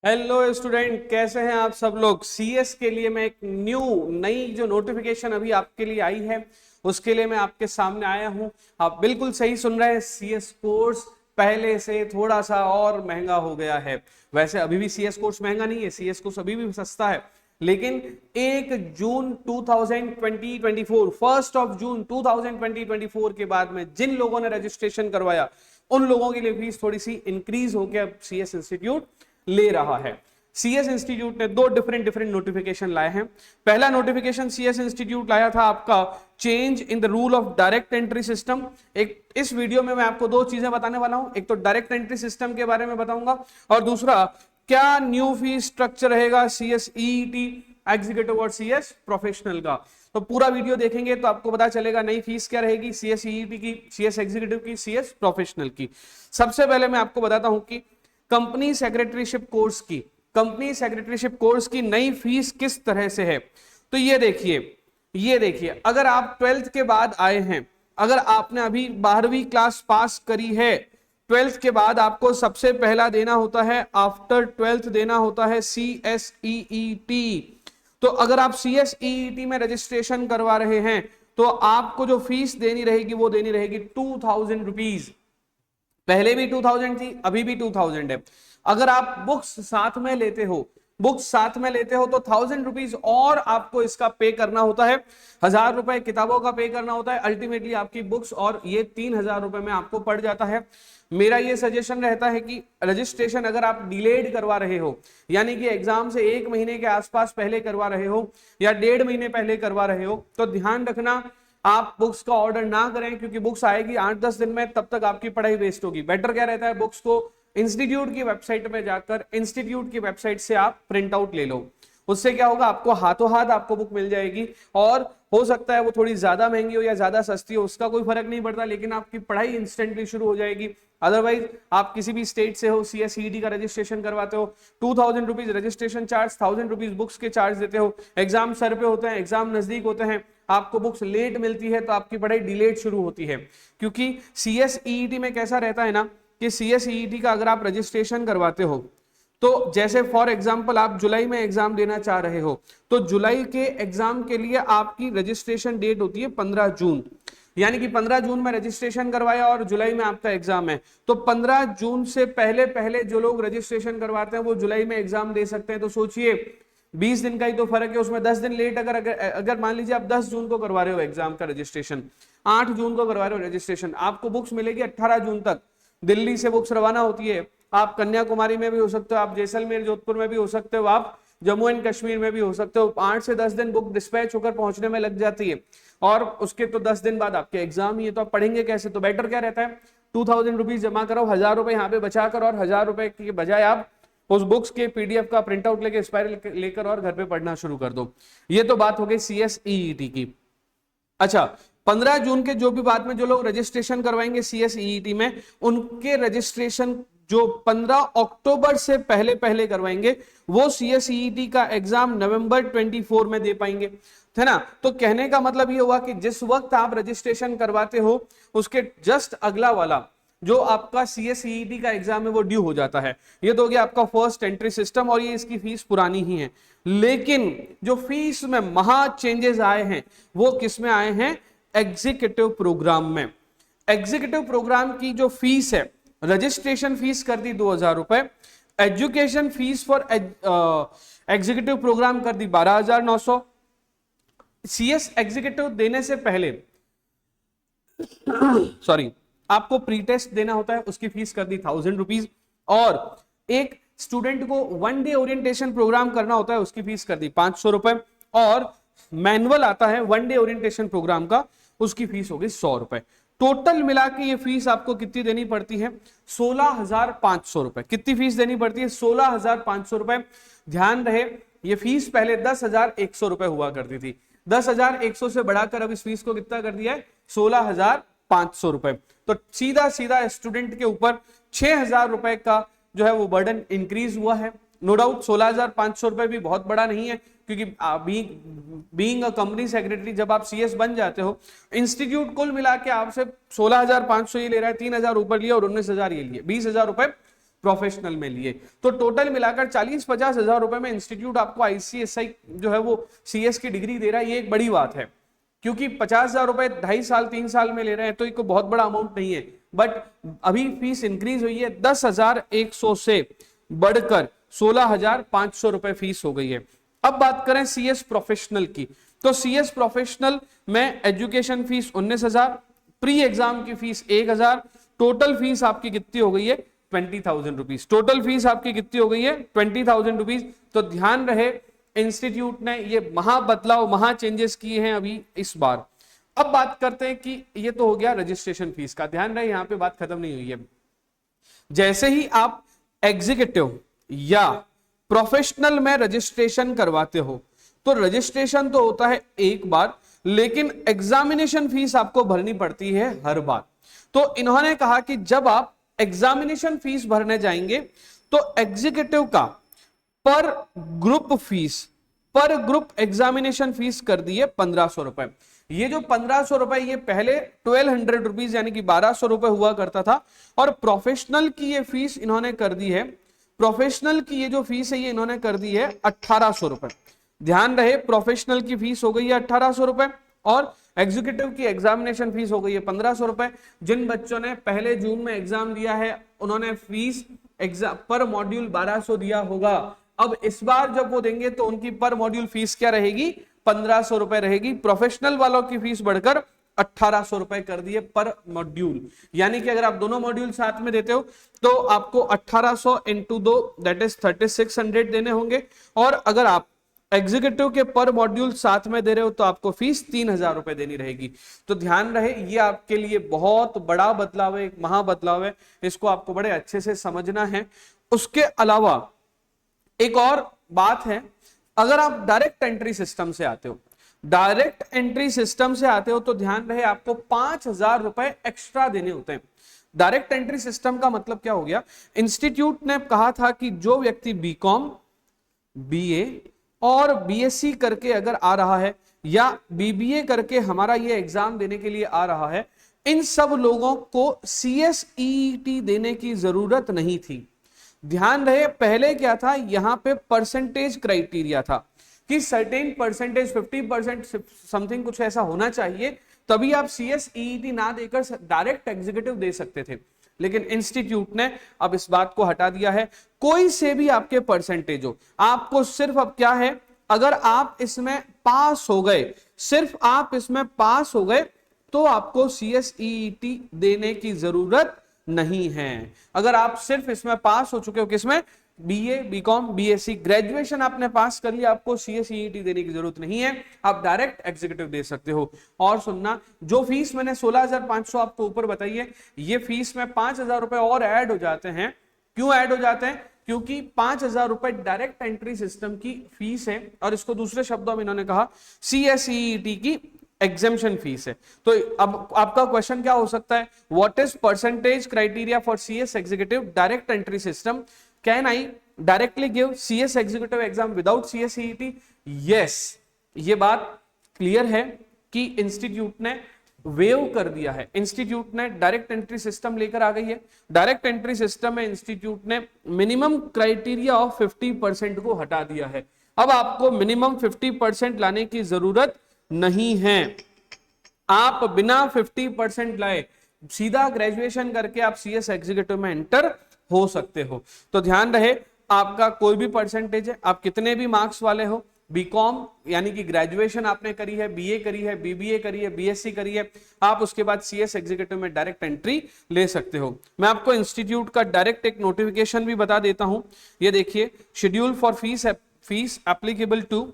Hello student, कैसे हैं आप सब लोग। सीएस के लिए मैं एक नई जो नोटिफिकेशन अभी आपके लिए आई है उसके लिए मैं आपके सामने आया हूं। आप बिल्कुल सही सुन रहे हैं, सीएस कोर्स पहले से थोड़ा सा और महंगा हो गया है। वैसे अभी भी सीएस कोर्स महंगा नहीं है, सीएस कोर्स अभी भी सस्ता है, लेकिन 1 जून 2024 फर्स्ट ऑफ जून 2024 के बाद में जिन लोगों ने रजिस्ट्रेशन करवाया उन लोगों के लिए फीस थोड़ी सी इंक्रीज होकर अब सीएस इंस्टीट्यूट ले रहा है। सीएस इंस्टीट्यूट ने दो डिफरेंट नोटिफिकेशन लाए हैं। पहला नोटिफिकेशन सीएस इंस्टीट्यूट लाया था आपका change in the rule of direct entry system. एक इस वीडियो में मैं आपको दो चीजें बताने वाला हूं, एक तो डायरेक्ट एंट्री सिस्टम के बारे में बताऊंगा और दूसरा क्या न्यू फीस स्ट्रक्चर रहेगा सीएस ईईटी एग्जीक्यूटिव और सीएस प्रोफेशनल का। तो पूरा वीडियो देखेंगे तो आपको पता चलेगा नई फीस क्या रहेगी सीएस ईईटी की, सीएस एग्जीक्यूटिव की, सीएस प्रोफेशनल की। सबसे पहले मैं आपको बताता हूं कि कंपनी सेक्रेटरीशिप कोर्स की नई फीस किस तरह से है। तो ये देखिए अगर आप 12th के बाद आए हैं, अगर आपने अभी 12वीं क्लास पास करी है, 12th के बाद आपको सबसे पहला देना होता है, आफ्टर 12th देना होता है CSEET। तो अगर आप CSEET में रजिस्ट्रेशन करवा रहे हैं तो आपको जो फीस देनी रहेगी वो देनी रहेगी 2000 रुपीज। पहले भी 2000 थी, अभी भी 2000 है। अगर आप बुक्स साथ में लेते हो तो 1000 रुपीज और आपको इसका पे करना होता है। 1000 रुपए किताबों का पे करना होता है, अल्टीमेटली आपकी बुक्स, और ये 3000 रुपए में आपको पड़ जाता है। मेरा ये सजेशन रहता है कि रजिस्ट्रेशन अगर आप डिलेड करवा रहे हो, यानी कि एग्जाम से 1 महीने के आसपास पहले करवा रहे हो या 1.5 महीने पहले करवा रहे हो, तो ध्यान रखना आप बुक्स का ऑर्डर ना करें, क्योंकि बुक्स आएगी 8-10 दिन में, तब तक आपकी पढ़ाई वेस्ट होगी। बेटर क्या रहता है, बुक्स को इंस्टीट्यूट की वेबसाइट में जाकर इंस्टीट्यूट की वेबसाइट से आप प्रिंट आउट ले लो। उससे क्या होगा, आपको हाथों हाथ आपको बुक मिल जाएगी, और हो सकता है वो थोड़ी ज्यादा महंगी हो या ज्यादा सस्ती हो, उसका कोई फर्क नहीं पड़ता, लेकिन आपकी पढ़ाई इंस्टेंटली शुरू हो जाएगी। अदरवाइज आप किसी भी स्टेट से हो, CSET का रजिस्ट्रेशन करवाते हो, 2000 rupees registration charge, 1000 rupees books के चार्ज देते हो, एग्जाम सर पे होते हैं, एग्जाम नजदीक होते हैं, आपको बुक्स लेट मिलती है तो आपकी पढ़ाई डिलेड शुरू होती है। क्योंकि CSET में कैसा रहता है ना कि CSET का अगर आप रजिस्ट्रेशन करवाते हो तो जैसे फॉर एग्जांपल आप जुलाई में एग्जाम देना चाह रहे हो, तो जुलाई के एग्जाम के लिए आपकी रजिस्ट्रेशन डेट होती है 15 जून, यानी कि 15 जून में रजिस्ट्रेशन करवाया और जुलाई में आपका एग्जाम है, तो 15 जून से पहले पहले जो लोग रजिस्ट्रेशन करवाते हैं वो जुलाई में एग्जाम दे सकते हैं। तो सोचिए 20 दिन का ही तो फर्क है, उसमें 10 दिन लेट अगर मान लीजिए आप 10 जून को करवा रहे हो एग्जाम का रजिस्ट्रेशन, 8 जून को करवा रहे हो रजिस्ट्रेशन, आपको बुक्स मिलेगी 18 जून तक। दिल्ली से बुक्स रवाना होती है, आप कन्याकुमारी में भी हो सकते हो, आप जैसलमेर जोधपुर में भी हो सकते हो, आप जम्मू एंड कश्मीर में भी हो सकते हो। 8 से 10 दिन बुक डिस्पैच होकर पहुंचने में लग जाती है, और उसके तो 10 दिन बाद आपके एग्जाम ही है, तो आप पढ़ेंगे कैसे। तो बेटर क्या रहता है, 2000 रुपीज जमा करो, 1000 रुपए यहाँ पे बचा कर, और 1000 रुपए के बजाय आप उस बुक्स के PDF का प्रिंट आउट लेके एक्सपायर लेकर और घर पे पढ़ना शुरू कर दो। ये तो बात हो गई CSEET की। अच्छा, 15 जून के जो भी बाद में जो लोग रजिस्ट्रेशन करवाएंगे CSEET में, उनके रजिस्ट्रेशन जो 15 अक्टूबर से पहले पहले करवाएंगे वो CSEET का एग्जाम नवंबर 24 में दे पाएंगे, है ना। तो कहने का मतलब ये हुआ कि जिस वक्त आप रजिस्ट्रेशन करवाते हो उसके जस्ट अगला वाला जो आपका CSEET का एग्जाम है वो ड्यू हो जाता है। ये तो हो गया आपका फर्स्ट एंट्री सिस्टम, और ये इसकी फीस पुरानी ही है। लेकिन जो फीस में महा चेंजेस आए हैं वो किस में आए हैं, एग्जीक्यूटिव प्रोग्राम में। एग्जीक्यूटिव प्रोग्राम की जो फीस है, रजिस्ट्रेशन फीस कर दी 2000 रुपए, education fee for executive programme कर दी 12900। CS एग्जीक्यूटिव देने से पहले सॉरी आपको प्री टेस्ट देना होता है, उसकी फीस कर दी 1000 रुपीज, और एक स्टूडेंट को 1 डे ओरिएंटेशन प्रोग्राम करना होता है, उसकी फीस कर दी 500 रुपए, और मैनुअल आता है 1 डे ओरिएंटेशन प्रोग्राम का, उसकी फीस होगी 100 रुपए। टोटल मिला के ये फीस आपको कितनी देनी पड़ती है, 16,500 रुपए। कितनी फीस देनी पड़ती है, 16,500 रुपए। ध्यान रहे ये फीस पहले 10,100 रुपए हुआ करती थी, 10,100 से बढ़ाकर अब इस फीस को कितना कर दिया है, 16,500 रुपए। तो सीधा सीधा स्टूडेंट के ऊपर 6,000 रुपए का जो है वो बर्डन इंक्रीज हुआ है। नो डाउट 16,500 रुपए भी बहुत बड़ा नहीं है, क्योंकि बीइंग अ कंपनी सेक्रेटरी जब आप CS बन जाते हो, इंस्टीट्यूट कुल मिला के आपसे 16,500 ये ले रहा है, 3,000 ऊपर लिया और 19,000 ये लिए, 20,000 रुपए प्रोफेशनल में लिए। तो टोटल मिलाकर 40-50 हजार रुपए में इंस्टीट्यूट आपको आईसीएसआई जो है वो सीएस की डिग्री दे रहा है, ये एक बड़ी बात है, क्योंकि 50,000 रुपए 2.5 साल 3 साल में ले रहे हैं तो ये कोई बहुत बड़ा अमाउंट नहीं है। बट अभी फीस इंक्रीज हुई है, 10,100 से बढ़कर 16,500 रुपए फीस हो गई है। अब बात करें सीएस प्रोफेशनल की, तो सीएस प्रोफेशनल में एजुकेशन फीस 19,000, प्री एग्जाम की फीस 1,000, टोटल फीस आपकी कितनी हो गई है 20,000 रुपीज। टोटल फीस आपकी कितनी हो गई है 20,000 रुपीज। तो ध्यान रहे इंस्टीट्यूट ने ये महा बदलाव, महा चेंजेस किए हैं अभी इस बार। अब बात करते हैं कि ये तो हो गया रजिस्ट्रेशन फीस का, ध्यान रहे यहां पे बात खत्म नहीं हुई है। जैसे ही आप एग्जीक्यूटिव या प्रोफेशनल में रजिस्ट्रेशन करवाते हो तो रजिस्ट्रेशन तो होता है एक बार, लेकिन एग्जामिनेशन फीस आपको भरनी पड़ती है हर बार। तो इन्होंने कहा कि जब आप एग्जामिनेशन फीस भरने जाएंगे तो एग्जीक्यूटिव का पर ग्रुप एग्जामिनेशन फीस कर दी है 1,500 रुपए। ये जो 1,500 रुपए ये पहले 1,200 रुपीज यानी कि 1,200 रुपए हुआ करता था, और प्रोफेशनल की ये फीस इन्होंने कर दी है, प्रोफेशनल की ये जो फीस है ये इन्होंने कर दी है 1,800 रुपए। ध्यान रहे प्रोफेशनल की फीस हो गई है 1,800 रुपए और एग्जीक्यूटिव की एग्जामिनेशन फीस हो गई है 1,500 रुपए। जिन बच्चों ने पहले जून में एग्जाम दिया है उन्होंने फीस एग्जाम पर मॉड्यूल 1,200 दिया होगा। अब इस बार जब वो देंगे तो उनकी पर मॉड्यूल फीस क्या रहेगी 1,500 रुपए रहेगी। प्रोफेशनल वालों की फीस बढ़कर 1,800 रुपए कर दिए पर मॉड्यूल, यानी कि अगर आप दोनों मॉड्यूल साथ में देते हो तो आपको 1,800 इंटू 2 दैट इज 3,600 देने होंगे, और अगर आप एग्जीक्यूटिव के पर मॉड्यूल साथ में दे रहे हो तो आपको फीस 3,000 रुपए देनी रहेगी। तो ध्यान रहे ये आपके लिए बहुत बड़ा बदलाव है, एक महा बदलाव है, इसको आपको बड़े अच्छे से समझना है। उसके अलावा एक और बात है, अगर आप डायरेक्ट एंट्री सिस्टम से आते हो, डायरेक्ट एंट्री सिस्टम से आते हो तो ध्यान रहे आपको 5,000 रुपए एक्स्ट्रा देने होते हैं। डायरेक्ट एंट्री सिस्टम का मतलब क्या हो गया, इंस्टीट्यूट ने कहा था कि जो व्यक्ति बीकॉम, बीए और बीएससी करके अगर आ रहा है या बीबीए करके हमारा ये एग्जाम देने के लिए आ रहा है, इन सब लोगों को सीएसईटी देने की जरूरत नहीं थी। ध्यान रहे पहले क्या था, यहां पे परसेंटेज क्राइटेरिया था कि सर्टेन परसेंटेज 50% समथिंग कुछ ऐसा होना चाहिए, तभी आप सीएसईटी ना देकर डायरेक्ट एग्जीक्यूटिव दे सकते थे। लेकिन इंस्टीट्यूट ने अब इस बात को हटा दिया है, कोई से भी आपके परसेंटेज हो, आपको सिर्फ अब क्या है, अगर आप इसमें पास हो गए, सिर्फ आप इसमें पास हो गए तो आपको सीएसईटी देने की जरूरत नहीं है। अगर आप सिर्फ इसमें पास हो चुके हो, किसमें, बीए, बीकॉम, बीएससी, ग्रेजुएशन आपने पास कर लिया, आपको सीएसईटी देने की जरूरत नहीं है, आप डायरेक्ट एग्जीक्यूटिव दे सकते हो। और सुनना, जो फीस मैंने 16,500 आपको ऊपर बताई है, ये फीस में 5,000 रुपए और ऐड हो जाते हैं। क्यों ऐड हो जाते हैं, क्योंकि 5,000 रुपए डायरेक्ट एंट्री सिस्टम की फीस है, और इसको दूसरे शब्दों में इन्होंने कहा सीएसईटी की एग्जेम्पशन फीस है। तो अब आपका क्वेश्चन क्या हो सकता है, what is percentage criteria for CS executive direct entry system, can I directly give CS executive exam without CSEET? Yes, ये बात क्लियर है कि इंस्टीट्यूट ने वेव कर दिया है, इंस्टीट्यूट ने डायरेक्ट एंट्री सिस्टम लेकर आ गई है। डायरेक्ट एंट्री सिस्टम में इंस्टीट्यूट ने मिनिमम क्राइटेरिया ऑफ 50% को हटा दिया है। अब आपको मिनिमम 50% लाने की जरूरत नहीं है, आप बिना 50% लाए सीधा ग्रेजुएशन करके आप सीएस एग्जीक्यूटिव में एंटर हो सकते हो। तो ध्यान रहे आपका कोई भी परसेंटेज है, आप कितने भी मार्क्स वाले हो, बीकॉम यानी कि ग्रेजुएशन आपने करी है, बीए करी है, बीबीए करी है, बीएससी करी है, आप उसके बाद सीएस एग्जीक्यूटिव में डायरेक्ट एंट्री ले सकते हो। मैं आपको इंस्टीट्यूट का डायरेक्ट एक नोटिफिकेशन भी बता देता हूं, ये देखिए, schedule for fee applicable to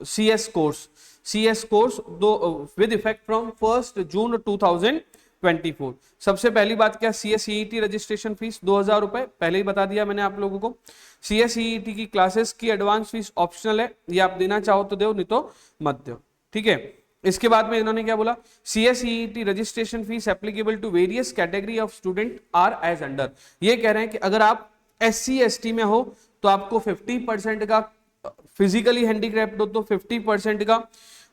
CS course with effect from 1 June 2024। सबसे पहली बात क्या, CSEET रजिस्ट्रेशन फीस 2,000 रुपए, पहले ही बता दिया मैंने आप लोगों को। CSEET की क्लासेस की एडवांस फीस ऑप्शनल है, ये आप देना चाहो तो दो, नहीं तो मत दो, ठीक है। इसके बाद में इन्होंने क्या बोला, CSEET registration fee applicable to various category of student are as under. ये कह रहे हैं कि अगर आप SC ST में हो तो आपको 50% का, फिजिकली हैंडीक्राफ्ट हो तो 50% का,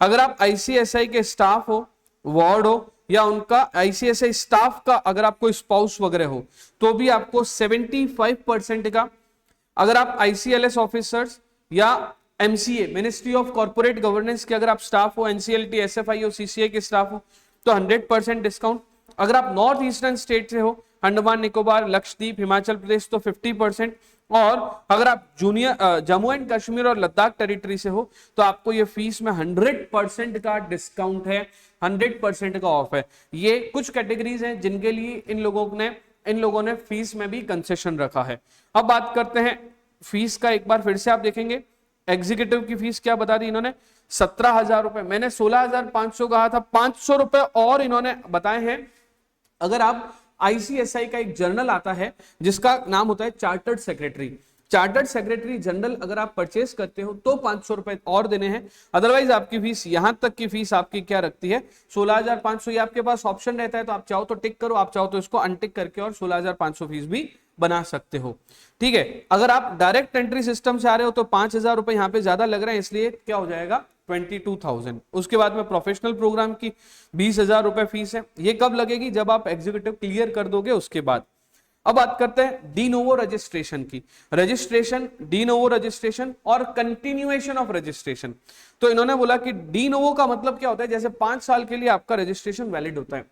अगर आप ICSI के स्टाफ हो, वार्ड हो या उनका आईसीएसआई स्टाफ का अगर आप कोई स्पाउस वगैरह हो तो भी आपको 75% का, अगर आप आईसीएलएस ऑफिसर्स या MCA ministry of corporate governance के अगर आप स्टाफ हो, एनसीएलटी एसएफआई और सीसीए के स्टाफ हो तो 100% डिस्काउंट। अगर आप नॉर्थ ईस्टर्न स्टेट से हो, अंडमान निकोबार, लक्षद्वीप, हिमाचल प्रदेश तो 50%। और अगर आप जूनियर जम्मू एंड कश्मीर और लद्दाख टेरिटरी से हो तो आपको ये फीस में 100% का डिस्काउंट है, 100% का ऑफ है। ये कुछ कैटेगरीज हैं जिनके लिए इन लोगों ने फीस में भी कंसेशन रखा है। अब बात करते हैं फीस का, एक बार फिर से आप देखेंगे एग्जीक्यूटिव की फीस क्या बता दी इन्होंने, 17,000 रुपए, मैंने 16,500 कहा था, 500 रुपए और इन्होंने बताए हैं। अगर आप आईसीएसआई का एक जर्नल आता है जिसका नाम होता है चार्टर्ड सेक्रेटरी जनरल, अगर आप परचेस करते हो तो 500 रुपए और देने हैं। अदरवाइज आपकी फीस यहां तक की फीस आपकी क्या रखती है, 16,500। ये आपके पास ऑप्शन रहता है, तो आप चाहो तो टिक करो, आप चाहो तो इसको अनटिक करके और 16,500 फीस भी बना सकते हो। ठीक है, अगर आप डायरेक्ट एंट्री सिस्टम से आ रहे हो तो 5,000 रुपए यहां पे ज्यादा लग रहे हैं, इसलिए क्या हो जाएगा 22,000। उसके बाद में प्रोफेशनल प्रोग्राम की 20,000 रुपए फीस है। ये कब लगेगी, जब आप एग्जीक्यूटिव क्लियर कर दोगे उसके बाद। अब बात करते हैं डी नोवो रजिस्ट्रेशन की। रजिस्ट्रेशन, डी नोवो रजिस्ट्रेशन और कंटिन्यूएशन ऑफ रजिस्ट्रेशन। तो इन्होंने बोला कि डी नोवो का मतलब क्या होता है, जैसे 5 साल के लिए आपका रजिस्ट्रेशन वैलिड होता है।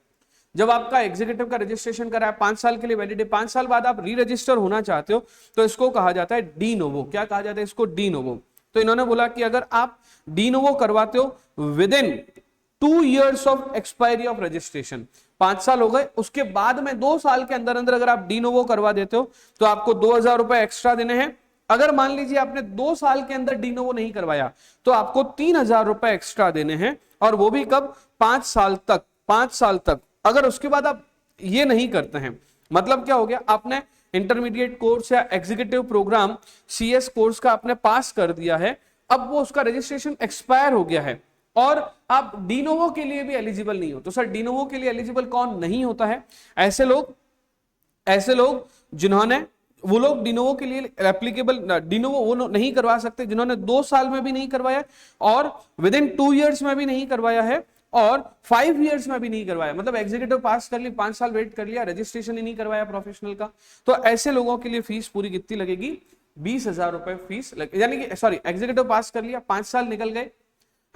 जब आपका एग्जीक्यूटिव का रजिस्ट्रेशन करा है 5 साल के लिए वैलिड है, 5 साल बाद आप री रजिस्टर होना चाहते हो तो इसको कहा जाता है डी नोवो। क्या कहा जाता है इसको, डी नोवो। तो इन्होंने बोला कि अगर आप डी नोवो करवाते हो with in 2 years of expiry of registration, 5 साल हो गए, उसके बाद में 2 साल के अंदर अंदर अगर आप डी नोवो करवा देते हो तो आपको 2,000 रुपए एक्स्ट्रा देने हैं। अगर मान लीजिए आपने 2 साल के अंदर डी नोवो नहीं करवाया तो आपको 3,000 रुपए एक्स्ट्रा देने हैं, और वो भी कब, 5 साल तक, 5 साल तक। अगर उसके बाद आप ये नहीं करते हैं, मतलब क्या हो गया, आपने इंटरमीडिएट कोर्स या एग्जीक्यूटिव प्रोग्राम सीएस कोर्स का आपने पास कर दिया है, अब वो उसका रजिस्ट्रेशन एक्सपायर हो गया है और आप डीनोवो के लिए भी एलिजिबल नहीं हो। तो सर डीनोवो के लिए एलिजिबल कौन नहीं होता है, ऐसे लोग जिन्होंने, वो लोग डीनोवो के लिए एप्लीकेबल, डीनोवो वो नहीं करवा सकते जिन्होंने 2 साल में भी नहीं करवाया और विद इन 2 years में भी नहीं करवाया है और 5 years में भी नहीं करवाया। मतलब एग्जीक्यूटिव पास कर ली, 5 साल वेट कर लिया, रजिस्ट्रेशन ही नहीं करवाया प्रोफेशनल का। तो ऐसे लोगों के लिए फीस पूरी कितनी लगेगी, 20,000 रुपए फीस यानी कि सॉरी, एग्जीक्यूटिव पास कर लिया, 5 साल निकल गए,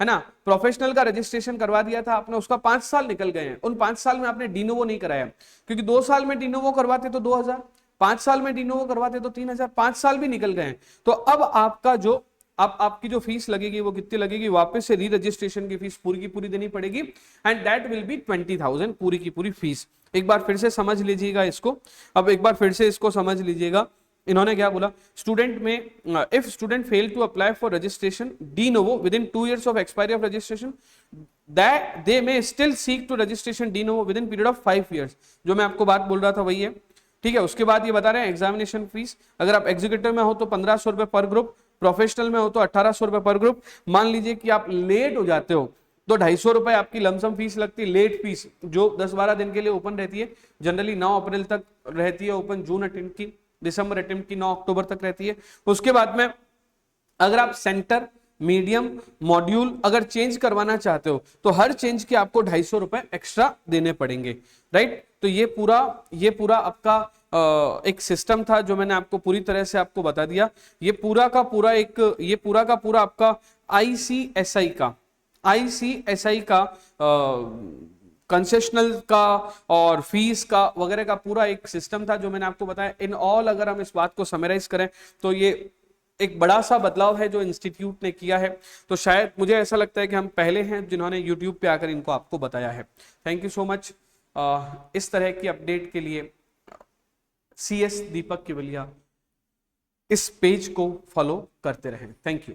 है ना, प्रोफेशनल का रजिस्ट्रेशन करवा दिया था आपने, उसका 5 साल निकल गए हैं, उन 5 साल में आपने डीनोवो नहीं कराया, क्योंकि 2 साल में डीनोवो करवाते तो 2,000, 5 साल में डीनोवो करवाते तो 3,000, 5 साल भी निकल गए हैं। तो अब आपका जो, अब आपकी जो फीस लगेगी वो कितनी लगेगी, वापस से री रजिस्ट्रेशन की फीस पूरी की पूरी देनी पड़ेगी, एंड दैट विल बी 20,000 पूरी की पूरी फीस। एक बार फिर से समझ लीजिएगा इसको, अब एक बार फिर से इसको समझ लीजिएगा। इन्होंने क्या बोला, स्टूडेंट में if student fail to apply for registration de novo within 2 years of expiry of registration, that they may still seek to registration de novo within period of 5 years। जो मैं आपको बात बोल रहा था वही है, ठीक है। उसके बाद ये बता रहे हैं एग्जामिनेशन फीस, अगर आप एग्जीक्यूटिव में हो तो 1,500 रुपए पर ग्रुप, प्रोफेशनल में हो तो 1,800 रुपए पर ग्रुप। मान लीजिए कि आप लेट हो जाते हो तो 250 रुपए आपकी लमसम फीस लगती है, लेट फीस जो 10-12 दिन के लिए ओपन रहती है, जनरली 9 अप्रैल तक रहती है ओपन, जून अटेम्प्ट की, दिसंबर अटेम्प्ट की 9 अक्टूबर तक रहती है। उसके बाद में अगर आप सेंटर, मीडियम, मॉड्यूल अगर चेंज करवाना चाहते हो तो हर चेंज के आपको 250 रुपए एक्स्ट्रा देने पड़ेंगे, राइट। तो ये पूरा आपका एक सिस्टम था जो मैंने आपको पूरी तरह से आपको बता दिया। ये पूरा का पूरा आपका आईसीएसआई का कंसेशनल का और फीस का वगैरह का पूरा एक सिस्टम था जो मैंने आपको बताया। इन ऑल अगर हम इस बात को समराइज करें तो ये एक बड़ा सा बदलाव है जो इंस्टीट्यूट ने किया है। तो शायद मुझे ऐसा लगता है कि हम पहले हैं जिन्होंने यूट्यूब पे आकर इनको आपको बताया है। Thank you so much. इस तरह की अपडेट के लिए CS दीपक केवलिया इस पेज को फॉलो करते रहें। Thank you.